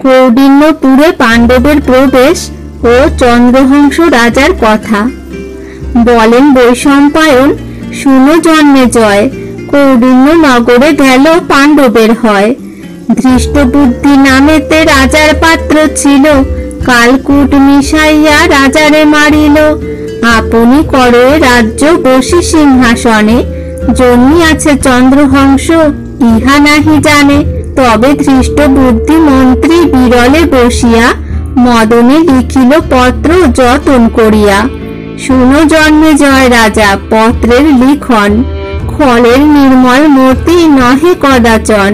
কৌন্ডিন্যপুরে পাণ্ডবের প্রবেশ ও চন্দ্রহংস রাজার কথা। বলেন বৈশম্পায়ন, শুনো জন্মেজয়, কৌন্ডিন্য নগরে গেল পাণ্ডবের হয়। ধৃষ্টবুদ্ধি নামেতে রাজার পাত্র ছিল, কালকূট মিশাইয়া রাজারে মারিল। আপনি করো রাজ্য বসি সিংহাসনে, জন্মিয়াছে চন্দ্রহংস ইহা নাহি জানে। তবে ধৃষ্টবুদ্ধি মন্ত্রী বিরলে বসিয়া, মদনে লিখিল পত্র যতন করিয়া। শুনো জন্মেজয় রাজা পত্রের লিখন, খলের নির্মল মতি নহে কদাচন।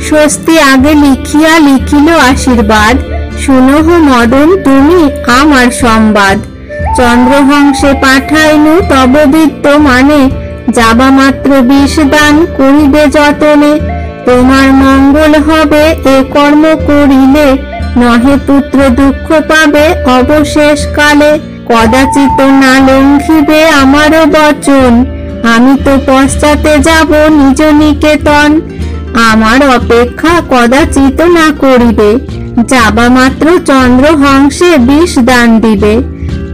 স্বস্তি আগে লিখিয়া লিখিল আশীর্বাদ, শুনহ মদন তুমি আমার সংবাদ। চন্দ্রহংসে পাঠাইনু তব বিদ্যমানে, যাবা মাত্র বিষ দান করিবে যতনে। তোমার মঙ্গল হবে এ কর্ম করিলে, নহে পুত্র দুঃখ পাবে অবশেষ কালে। কদাচিৎ না লঙ্ঘিবে আমারও বচন, আমি তো পশ্চাতে যাব নিজ নিকেতন। আমার অপেক্ষা কদাচিৎ না করিবে, যাবা মাত্র চন্দ্রহংসে বিষ দান দিবে।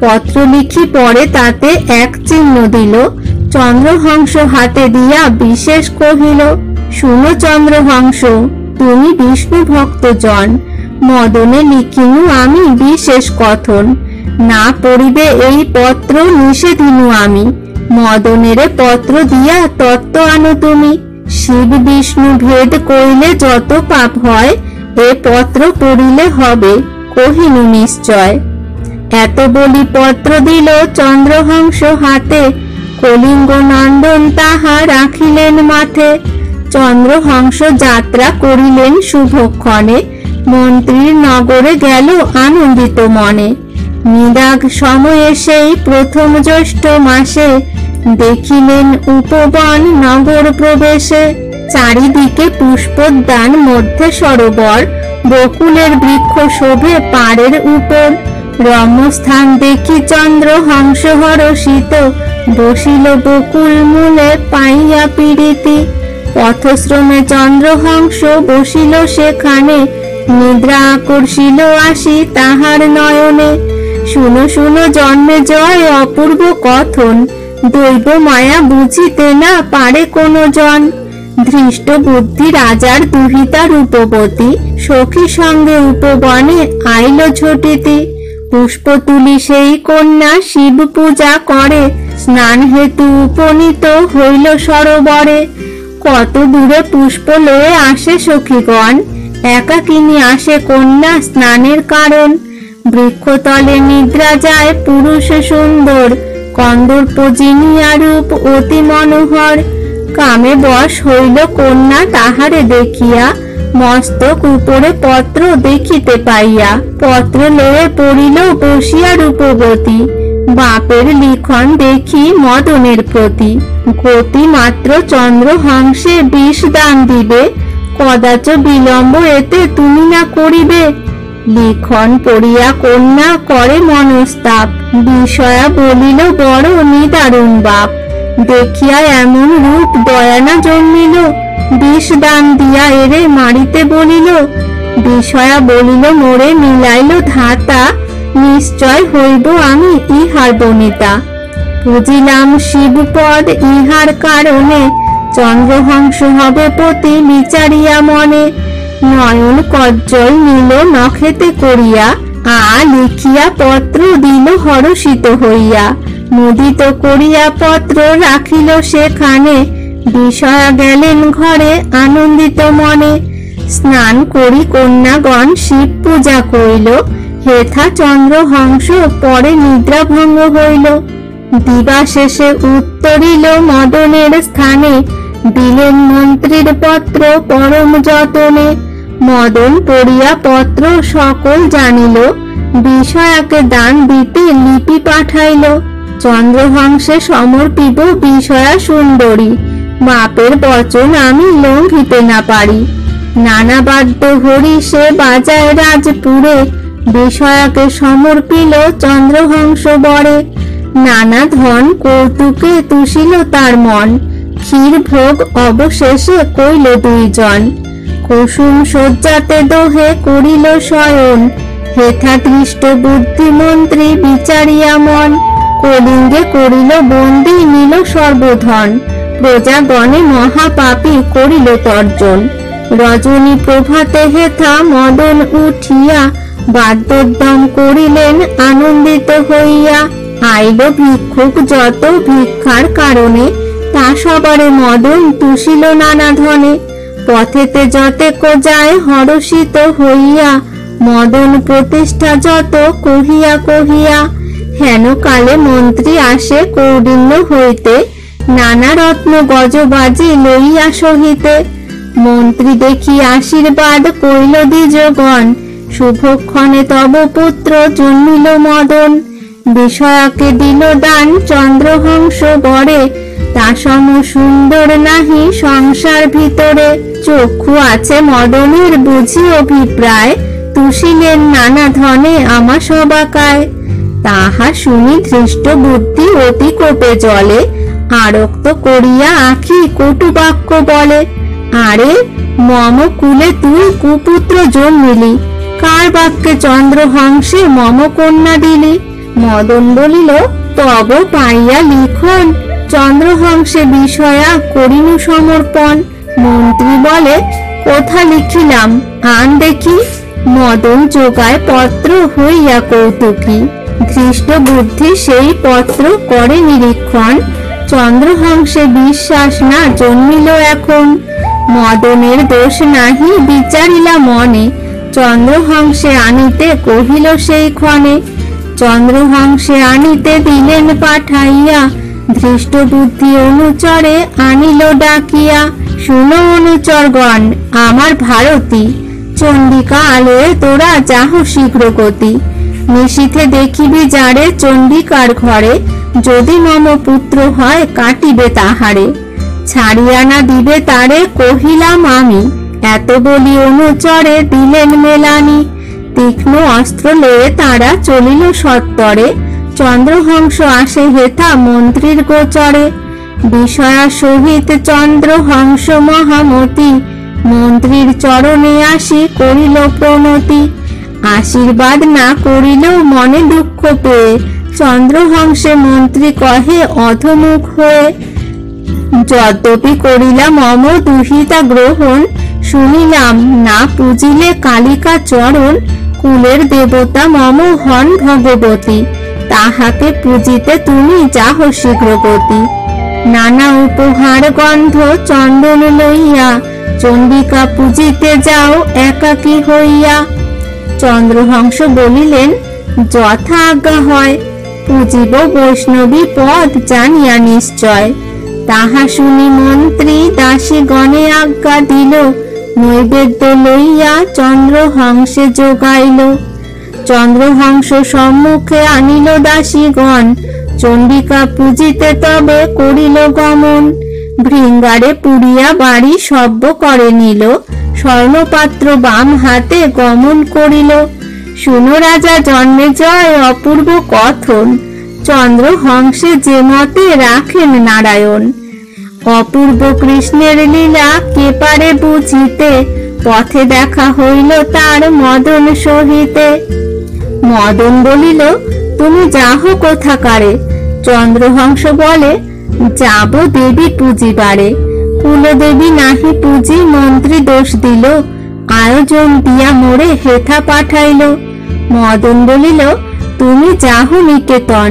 পত্র লিখি পরে তাতে এক চিহ্ন দিল, চন্দ্রহংস হাতে দিয়া বিশেষ কহিল। শুনো চন্দ্রহংস, তুমি বিষ্ণু ভক্ত জন, মদনে লিখিনু আমি বিশেষ কথন। না পড়িবে এই পত্র নিষেধিনু আমি, মদনেরে পত্র দিয়া তত্ত্ব আনো তুমি। শিব বিষ্ণু ভেদ কইলে যত পাপ হয়, এ পত্র পড়িলে হবে কহিনু নিশ্চয়। এত বলি পত্র দিল চন্দ্রহংস হাতে, কলিঙ্গ নন্দন তাহা রাখিলেন মাথে। চন্দ্রহংস যাত্রা করিলেন শুভক্ষণে, মন্ত্রীর নগরে গেল আনন্দিত মনে। নিদাগ সময়ে সেই প্রথম জ্যৈষ্ঠ মাসে, দেখিলেন উপবন নগর প্রবেশে। চারিদিকে পুষ্পোদ্যান মধ্যে সরোবর, বকুলের বৃক্ষ শোভে পাড়ের উপর। রম্যস্থান দেখি চন্দ্রহংস হরষিত, বসিল বকুল মূলে পাইয়া পীড়িতি। পথশ্রমে চন্দ্রহংস বসিল সেখানে, নিদ্রা আকর্ষিল আসি তাহার নয়নে। শুনো শুনো জন্মেজয় অপূর্ব কথন, দৈব মায়া বুঝিতে না পারে কোন জন। ধৃষ্টবুদ্ধি রাজার দুহিতা রূপবতী, সখী সঙ্গে উপবনে আইল ঝটিতি। পুষ্প তুলি সেই কন্যা শিব পূজা করে, স্নান হেতু উপনীত হইল সরোবরে। কত দূরে পুষ্প লয়ে আসে সখীগণ, একাকিনী আসে কন্যা স্নানের কারণ। বৃক্ষতলে নিদ্রা যায় পুরুষ সুন্দর, কন্দর্প জিনিয়া রূপ অতি মনোহর। কামে বশ হইল কন্যা তাহারে দেখিয়া, মস্তক উপরে পত্র দেখিতে পাইয়া। পত্র লয়ে পড়িল বসিয়া রূপবতী, বাপের লিখন দেখি মদনের প্রতি। গতি মাত্র চন্দ্রহংসে বিষ দান দিবে, কদাচ বিলম্ব এতে তুমি না করিবে। লিখন পড়িয়া কন্যা করে মনস্তাপ, বিষয়া বলিল বড় নিদারুণ বাপ। দেখিয়া এমন রূপ দয়া না জন্মিল, বিষ দান দিয়া এরে মারিতে বলিল। বিষয়া বলিল মোরে মিলাইল ধাতা, নিশ্চয় হইব আমি ইহার বনিতা। বুঝিলাম শিবপদ ইহার কারণে, চন্দ্রহংস হবে পতি বিচারিয়া মনে। নয়ন কজ্জল নীল নখেতে করিয়া, লিখিয়া পত্র দিল হরষিত হইয়া। মুদিত করিয়া পত্র রাখিল সেখানে, বিষয়া গেলেন ঘরে আনন্দিত মনে। স্নান করি কন্যাগণ শিব পূজা করিল, হেথা চন্দ্রহংস পরে নিদ্রা ভঙ্গ হইল। দিবা শেষে উত্তরিল মদনের স্থানে, দিলেন মন্ত্রীর পত্র পরম যতনে। মদন পড়িয়া পত্র সকল জানিল, বিষয়াকে দান দিতে লিপি পাঠাইল। চন্দ্রহংসে সমর্পিব বিষয়া সুন্দরী, বাপের বচন আমি লঙ্ঘিতে না পারি। নানা বাদ্য হরি সে বাজায় রাজপুরে, বিষয়াকে সমর্পিল চন্দ্রহংস বরে। নানা ধন কৌতুকে তুষিল তার মন, ক্ষীর ভোগ অবশেষে কইল দুইজন। কুসুম শয্যাতে দোহে করিল শয়ন, হেথা দৃষ্ট বুদ্ধিমন্ত্রী বিচারিয়া মন। কলিঙ্গে করিল বন্দী, নিল সর্বধন, প্রজাগণে মহাপাপী করিল তর্জন। রজনী প্রভাতে হেথা মদন উঠিয়া, বাদ্যোদ্যম করিলেন আনন্দিত হইয়া। আইল ভিক্ষুক যত ভিক্ষার কারণে, তা সবারে মদন তুষিল নানা ধনে। পথেতে যতেক যায় হরষিত হইয়া, মদন প্রতিষ্ঠা যত কহিয়া কহিয়া। হেন কালে মন্ত্রী আসে কৌডিন্য হইতে, নানা রত্ন গজবাজি লইয়া সহিতে। মন্ত্রী দেখি আশীর্বাদ কইল দ্বিজগণ, শুভক্ষণে তব পুত্র জন্মিল মদন। বিষয়াকে দিল দান চন্দ্রহংস বরে, তা সম সুন্দর নাহি সংসার ভিতরে। চক্ষু আছে মদনের বুঝি অভিপ্রায়, তুষিলেন নানা ধনে আমা সবাকায়। তাহা শুনি ধৃষ্ট বুদ্ধি অতি কোপে জলে, আরক্ত করিয়া আঁখি কটু বাক্য বলে। আরে মম কুলে তুই কুপুত্র জন্মিলি, কার বাক্যে চন্দ্রহংসে মম কন্যা দিলি। মদন বলিল, তব পাইয়া লিখন, চন্দ্রহংসে বিষয়া করিনু সমর্পণ। মন্ত্রী বলে, কোথা লিখিলাম আন দেখি। মদন যোগায় পত্র হইয়া কৌতুকী, ধৃষ্ট বুদ্ধি সেই পত্র করে নিরীক্ষণ। চন্দ্রহংসে বিশ্বাস না জন্মিল এখন, মদনের দোষ নাহি বিচারিলা মনে। চন্দ্রহংসে আনিতে কহিল সেই ক্ষণে, চন্দ্রহংসে আনিতে দিলেন পাঠাইয়া। ধৃষ্ট বুদ্ধি অনুচরে আনিল ডাকিয়া। শুনো অনুচরগণ আমার ভারতী, চণ্ডিকা আলোয় তোরা যাহ শীঘ্র গতি। নিশীথে দেখিবি যারে চণ্ডিকার ঘরে, যদি মম পুত্র হয় কাটিবে তাহারে। ছাড়িয়া না দিবে তারে কহিলাম আমি, এত বলি অনুচরে দিলেন মেলানি। তীক্ষ্ণ অস্ত্র লয়ে তারা চলিল সত্তরে, চন্দ্রহংস আসে হেথা মন্ত্রীর গোচরে। বিষয়া সহিত চন্দ্রহংস মহামতি, মন্ত্রীর চরণে আসি করিল প্রণতি। আশীর্বাদ না করিলেও মনে দুঃখ পেয়ে, চন্দ্রহংসে মন্ত্রী কহে অধমুখ হয়ে। যদ্যপি করিলাম মম দুহিতা গ্রহণ, শুনিলাম না পূজিলে কালিকা চরণ। কুলের দেবতা মম হন ভগবতী, তাহাকে পূজিতে তুমি যাহ শীঘ্র গতি। নানা উপহার গন্ধ চন্দন লইয়া, চণ্ডিকা পূজিতে যাও একাকী হইয়া। চন্দ্রহংস বলিলেন, যথা আজ্ঞা হয়, পূজিব বৈষ্ণবী পদ জানিয়া নিশ্চয়। তাহা শুনি মন্ত্রী দাসী গণে আজ্ঞা দিল, নৈবেদ্য লইয়া চন্দ্রহংসে যোগাইল। চন্দ্রহংস সম্মুখে আনিল দাসীগণ, চণ্ডিকা পূজিতে তবে করিল গমন। ভৃঙ্গারে পুড়িয়া বাড়ি সব্য করে নিল, স্বর্ণপাত্র বাম হাতে গমন করিল। শুনো রাজা জন্মেজয় অপূর্ব কথন, চন্দ্রহংসে যে মতে রাখেন নারায়ণ। অপূর্ব কৃষ্ণের লীলা কে পারে বুঝিতে, পথে দেখা হইল তার মদন সহিতে। মদন বলিল, তুমি যাহ কোথাকারে। চন্দ্রহংস বলে, যাব দেবী পূজিবারে। কুলদেবী নাহি পূজি মন্ত্রী দোষ দিল, আয়োজন দিয়া মোরে হেথা পাঠাইল। মদন বলিল, তুমি যাহ নিকেতন,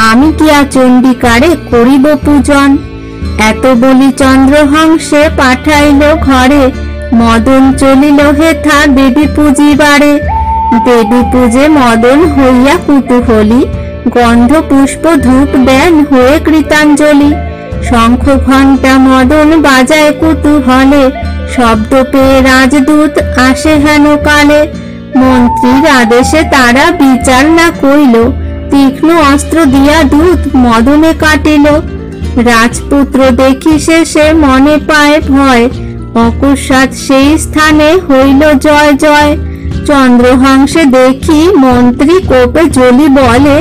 আমি কিয়া চণ্ডিকারে করিব পূজন। এত বলি চন্দ্রহংসে পাঠাইল ঘরে, মদন চলিল হেথা দেবী পূজিবারে। দেবী পূজে মদন হইয়া কুতূহলী, গন্ধ পুষ্প ধূপ দেন হয়ে কৃতাঞ্জলি। শঙ্খ ঘণ্টা মদন বাজায় কুতূহলে, শব্দ পেয়ে রাজদূত আসে হেন কালে। মন্ত্রীর আদেশে তারা বিচার না কইল, তীক্ষ্ণ অস্ত্র দিয়া দূত মদনে কাটিল। রাজপুত্র দেখি শেষে মনে পায় ভয়, অকস্মাৎ সেই স্থানে হইল জয় জয়। চন্দ্রহংসে দেখি মন্ত্রী কোপে জ্বলি বলে,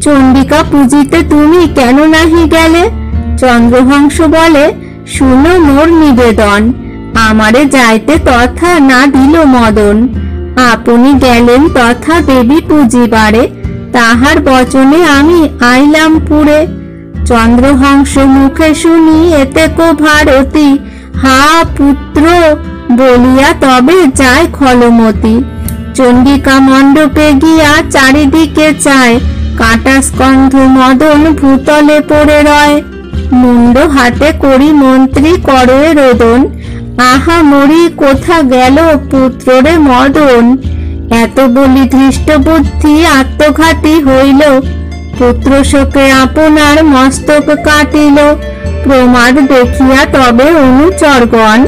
চণ্ডিকা পূজিতে তুমি কেন নাহি গেলে। চন্দ্রহংস বলে, শুনো মোর নিবেদন, আমারে যাইতে তথা না দিল মদন। আপনি গেলেন তথা দেবী পূজিবারে, তাহার বচনে আমি আইলাম পুরে। চন্দ্রহংস মুখে শুনি এতে কো ভারতী, হা পুত্র বলিয়া তবে যায় খলমতি। চণ্ডিকা মণ্ডপে গিয়া চারিদিকে চায়, কাটা স্কন্ধ মদন ভূতলে পড়ে রয়। মুন্ড হাতে করি মন্ত্রী করে রোদন, আহা মরি কোথা গেল পুত্ররে মদন। এত বলি ধৃষ্ট বুদ্ধি আত্মঘাতী হইল, পুত্র শোকে আপনার মস্তক কাটিল। প্রমাদ দেখিয়া তবে অনুচরগণ,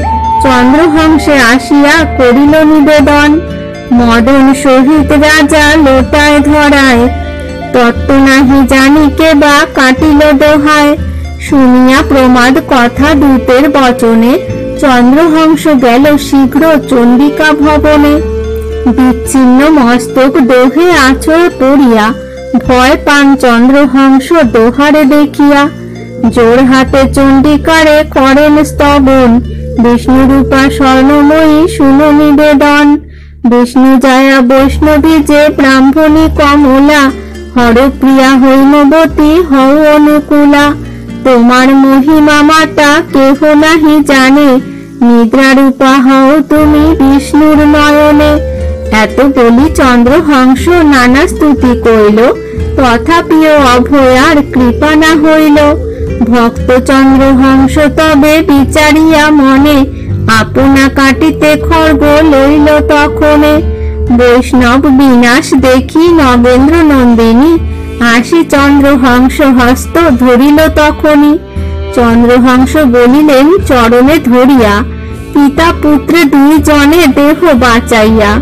চন্দ্রহংসে আসিয়া করিল নিবেদন। মদন সহিত রাজা লোটায় ধরায়, তত্ত্ব নাহি জানি কে বা কাটিল দোহায়। শুনিয়া প্রমাদ কথা দূতের বচনে, চন্দ্রহংস গেল শীঘ্র চণ্ডিকা ভবনে। বিচ্ছিন্ন মস্তক দোহে আঁচড়ে পড়িয়া, ভয় পান চন্দ্রহংস দোহারে দেখিয়া। জোর হাতে চণ্ডিকারে করেন স্তবন, বিষ্ণুরূপা স্বর্ণময়ী শুনো নিবেদন। বিষ্ণু জয়া বৈষ্ণবী যে ব্রাহ্মণী কমলা, হরপ্রিয়া হৈমবতী হও অনুকূলা। তোমার মহিমা মাতা কেহ নাহি জানে, নিদ্রারূপা হও তুমি বিষ্ণুর নয়নে। এত বলি চন্দ্রহংস নানা স্তুতি কইল, তথাপিও অভয়ার কৃপা না হইল। ভক্ত চন্দ্রহংস তবে বিচারিয়া মনে, আপনা কাটিতে খর্গ লইল তখনে। বৈষ্ণব বিনাশ দেখি নগেন্দ্র নন্দিনী, আসি চন্দ্রহংস হস্ত ধরিল তখনই। চন্দ্রহংস বলিলেন চরণে ধরিয়া, পিতা পুত্রে দুই জনে দেহ বাঁচাইয়া।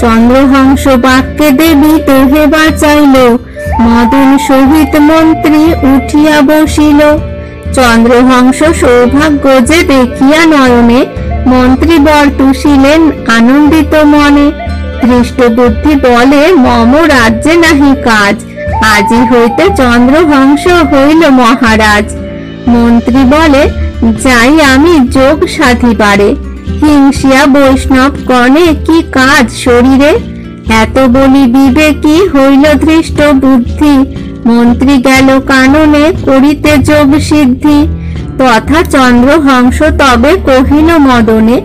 চন্দ্রহংস বাক্যে দেবী দেহে বাঁচাইল, মদন সহিত মন্ত্রী উঠিয়া বসিল। চন্দ্রহংস সৌভাগ্য যে দেখিয়া নয়নে, মন্ত্রী বর তুষিলেন আনন্দিত মনে। ধৃষ্ট বুদ্ধি বলে মম রাজ্যে নাহি কাজ, আজি হইতে চন্দ্রহংস হইল মহারাজ। মন্ত্রী বলে যাই আমি যোগ সাধিবারে, হিংসিয়া বৈষ্ণব গণে কি কাজ শরীরে। এত বলি বিবেকী হইল ধৃষ্ট বুদ্ধি, মন্ত্রী গেল কাননে করিতে যোগ সিদ্ধি। তথা চন্দ্রহংস তবে কহিল মদনে,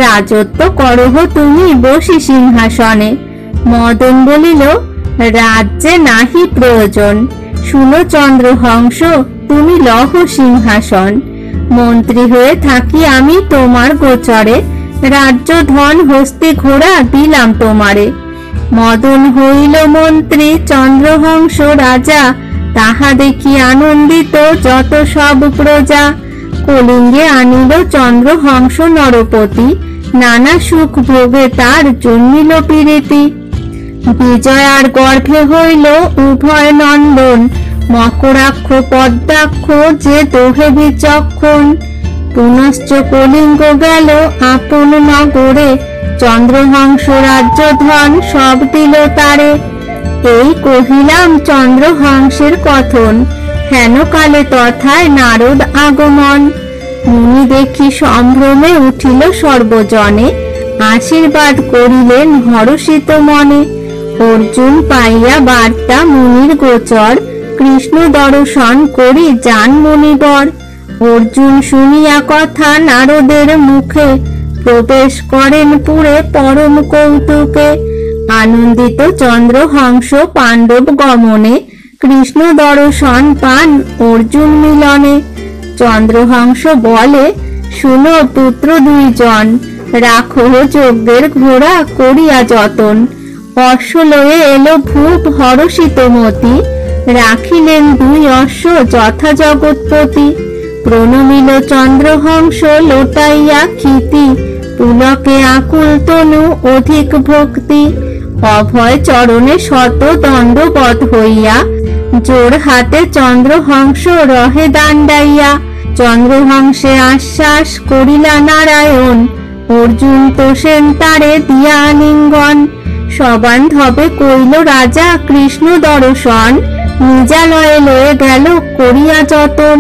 রাজত্ব করহ তুমি বসি সিংহাসনে। মদন বলিল রাজ্যে নাহি প্রয়োজন, শুনো চন্দ্রহংস তুমি লহ সিংহাসন। মন্ত্রী হয়ে থাকি আমি তোমার গোচরে, রাজ্য ধন হস্তি ঘোড়া দিলাম তোমারে। মদন হইল মন্ত্রী চন্দ্রহংস রাজা, তাহা দেখি আনন্দিত যত সব প্রজা। কলিঙ্গে আনিল চন্দ্রহংস নরপতি, নানা সুখ ভোগে তার জন্মিল প্রীতি। বিজয়ার গর্ভে হইল উভয় নন্দন, মকরাক্ষ পদ্মাক্ষ যে দোহে বিচক্ষণ। পুনশ্চ কলিঙ্গ গেল আপন নগরে, চন্দ্রহংস রাজ্য ধন সব দিল তারে। এই কহিলাম চন্দ্রহংসের কথন, হেন কালে তথায় নারদ আগমন। মুনি দেখি সম্ভ্রমে উঠিল সর্বজনে, আশীর্বাদ করিলেন হর্ষিত মনে। অর্জুন পাইয়া বার্তা মুনির গোচর, কৃষ্ণ দর্শন করি যান মুনিবর। অর্জুন শুনিয়া কথা নারদের মুখে, প্রবেশ করেন পুরে পরম কৌতুকে। আনন্দিত চন্দ্রহংস পাণ্ডব গমনে, কৃষ্ণ দর্শন পান অর্জুন মিলনে। চন্দ্রহংস বলে শুনো পুত্র দুইজন, রাখো যজ্ঞের ঘোড়া করিয়া যতন। অশ্ব লয়ে এলো ভূপ হর্ষিত মতি, রাখিলেন দুই অশ্ব যথা জগৎপতি। প্রণমিল চন্দ্রহংস লোটাইয়া ক্ষিতি, পুলকে আকুল তনু অধিক ভক্তি। অভয় চরণে শত দণ্ডবৎ হইয়া, জোর হাতে চন্দ্রহংস রহে দাণ্ডাইয়া। চন্দ্রহংসে আশ্বাস করিলা নারায়ণ, অর্জুন তোষেন তারে দিয়া আলিঙ্গন। সবান্ধবে কইল রাজা কৃষ্ণ দর্শন, নিজালয়ে লয়ে গেল করিয়া যতন।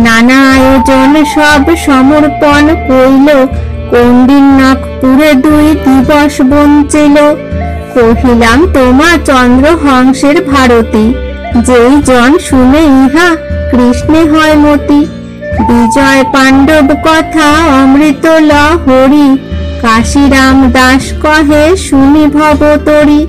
নানা আয়োজন সব সমর্পণ কইল, কৌন্ডিন্যপুরে 2 দিবস বঞ্চিল। কহিলাম তোমা চন্দ্রহংসের ভারতী, যেই জন শুনে ইহা কৃষ্ণে হয় মতি। বিজয় পাণ্ডব কথা অমৃত লহরী, কাশীরাম দাস কহে শুনি ভবতরী।